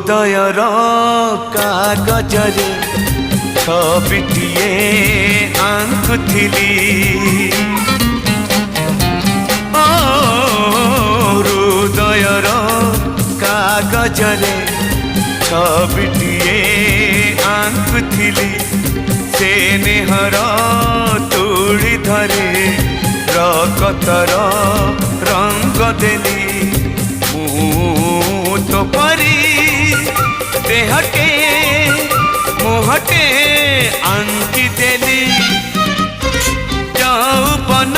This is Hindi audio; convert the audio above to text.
हृदयर कागजरे छबिटिए आंकुथिली हृदयर कागजरे छबिटिए आंकुथिली से नेहर तुली धरे रकतर रंग देली तो परी देहटे मुहटे आंकी देली यौवन